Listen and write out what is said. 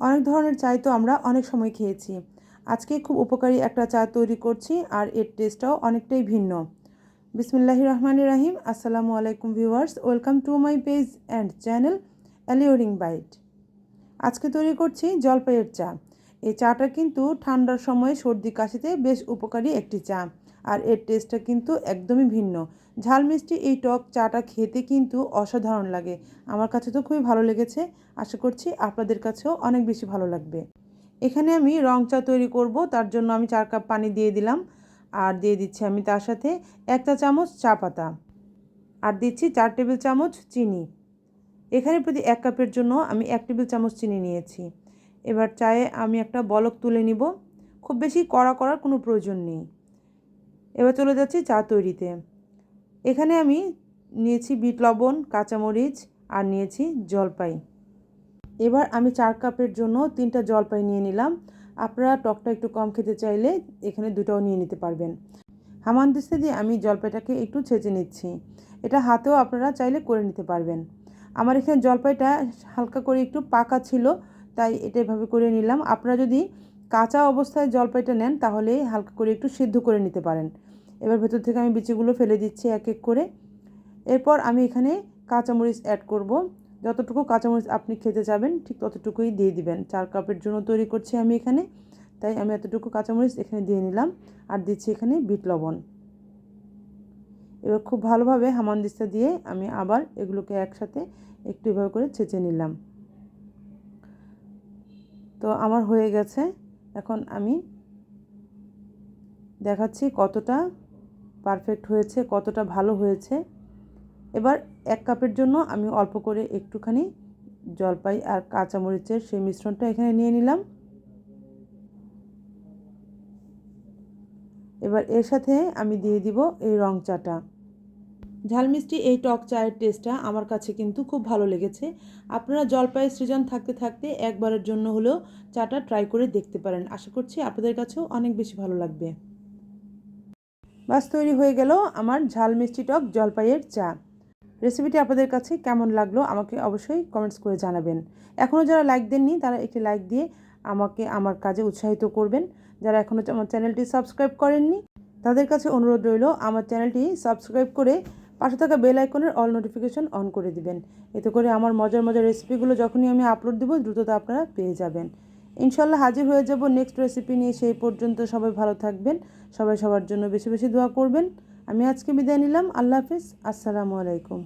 অনেক ধরনের চাই তো আমরা অনেক সময় খেয়েছি। আজকে খুব উপকারী একটা চা তৈরি করছি আর এর টেস্টটাও অনেকটাই ভিন্ন। বিসমিল্লাহির রহমানির রহিম। আসসালামু আলাইকুম viewers, welcome to my page and channel alluring byte. আজকে তৈরি করছি জলপাইয়ের চা। এই চাটা কিন্তু ঠান্ডার সময় সর্দি কাশিতে বেশ উপকারী একটি চা, আর এর টেস্টটা কিন্তু একদমই ভিন্ন। ঝাল মিষ্টি এই টক চাটা খেতে কিন্তু অসাধারণ লাগে। আমার কাছে তো খুবই ভালো লেগেছে, আশা করছি আপনাদের কাছেও অনেক বেশি ভালো লাগবে। এখানে আমি রং চা তৈরি করব, তার জন্য আমি 4 কাপ পানি দিয়ে দিলাম, আর দিয়ে দিচ্ছি আমি তার সাথে 1 চা চামচ চা পাতা, আর দিচ্ছি 4 টেবিল চামচ চিনি। এখানে প্রতি 1 কাপের জন্য আমি 1 টেবিল চামচ চিনি নিয়েছি। এবার চায়ে আমি একটা বলক তুলে নিব, খুব বেশি কড়া করার কোনো প্রয়োজন নেই। এবার চলে যাচ্ছি চা তৈরিতে। এখানে আমি নিয়েছি বিট লবণ, কাঁচামরিচ আর নিয়েছি জলপাই। এবার আমি 4 কাপের জন্য 3টা জলপাই নিয়ে নিলাম। আপনারা টকটা একটু কম খেতে চাইলে এখানে 2টাও নিয়ে নিতে পারবেন। হামানদিস্তা দিয়ে আমি জলপাইটাকে একটু ছেঁচে নিচ্ছি। এটা হাতেও আপনারা চাইলে করে নিতে পারবেন। আমার এখানে জলপাইটা হালকা করে একটু পাকা ছিল, তাই এটা এভাবে করে নিলাম। আপনারা যদি কাঁচা অবস্থায় জলপাইটা নেন তাহলে হালকা করে একটু সিদ্ধ করে নিতে পারেন। এবার ভেতর থেকে আমি বিচিগুলো ফেলে দিচ্ছি এক এক করে। এরপর আমি এখানে কাঁচামরিচ অ্যাড করব। যতটুকু কাঁচামরিচ আপনি খেতে চাবেন ঠিক ততটুকুই দিয়ে দিবেন। 4 কাপের জন্য তৈরি করছি আমি এখানে, তাই আমি এতটুকু কাঁচামরিচ এখানে দিয়ে নিলাম, আর দিচ্ছি এখানে বিট লবণ। এবার খুব ভালোভাবে হামানদিস্তা দিয়ে আমি আবার এগুলোকে একসাথে একটু এভাবে করে ছেঁচে নিলাম। তো আমার হয়ে গেছে। এখন আমি দেখাচ্ছি কতটা পারফেক্ট হয়েছে, কতটা ভালো হয়েছে। এবার 1 কাপের জন্য আমি অল্প করে একটুখানি জলপাই আর কাঁচামরিচের সেই মিশ্রণটা এখানে নিয়ে নিলাম। এবার এর সাথে আমি দিয়ে দিব এই রং চাটা। ঝাল মিষ্টি এই টক চায়ের টেস্টটা আমার কাছে কিন্তু খুব ভালো লেগেছে। আপনারা জলপাইয়ের সিজন থাকতে থাকতে একবারের জন্য হলেও চাটা ট্রাই করে দেখতে পারেন। আশা করছি আপনাদের কাছেও অনেক বেশি ভালো লাগবে। বাস, তৈরি হয়ে গেল আমার ঝাল মিষ্টি টক জলপাইয়ের চা। রেসিপিটি আপনাদের কাছে কেমন লাগলো আমাকে অবশ্যই কমেন্টস করে জানাবেন। এখনও যারা লাইক দেননি তারা একটি লাইক দিয়ে আমাকে আমার কাজে উৎসাহিত করবেন। যারা এখনও আমার চ্যানেলটি সাবস্ক্রাইব করেননি তাদের কাছে অনুরোধ রইল আমার চ্যানেলটি সাবস্ক্রাইব করে পাশে থাকা বেল আইকনের অল নোটিফিকেশন অন করে দিবেন। এতে করে আমার মজার মজার রেসিপিগুলো যখনই আমি আপলোড দেব দ্রুততা আপনারা পেয়ে যাবেন। ইনশাল্লাহ হাজির হয়ে যাব নেক্সট রেসিপি নিয়ে। সেই পর্যন্ত সবাই ভালো থাকবেন, সবাই সবার জন্য বেশি বেশি দোয়া করবেন। আমি আজকে বিদায় নিলাম। আল্লাহ হাফিজ, আসসালামু আলাইকুম।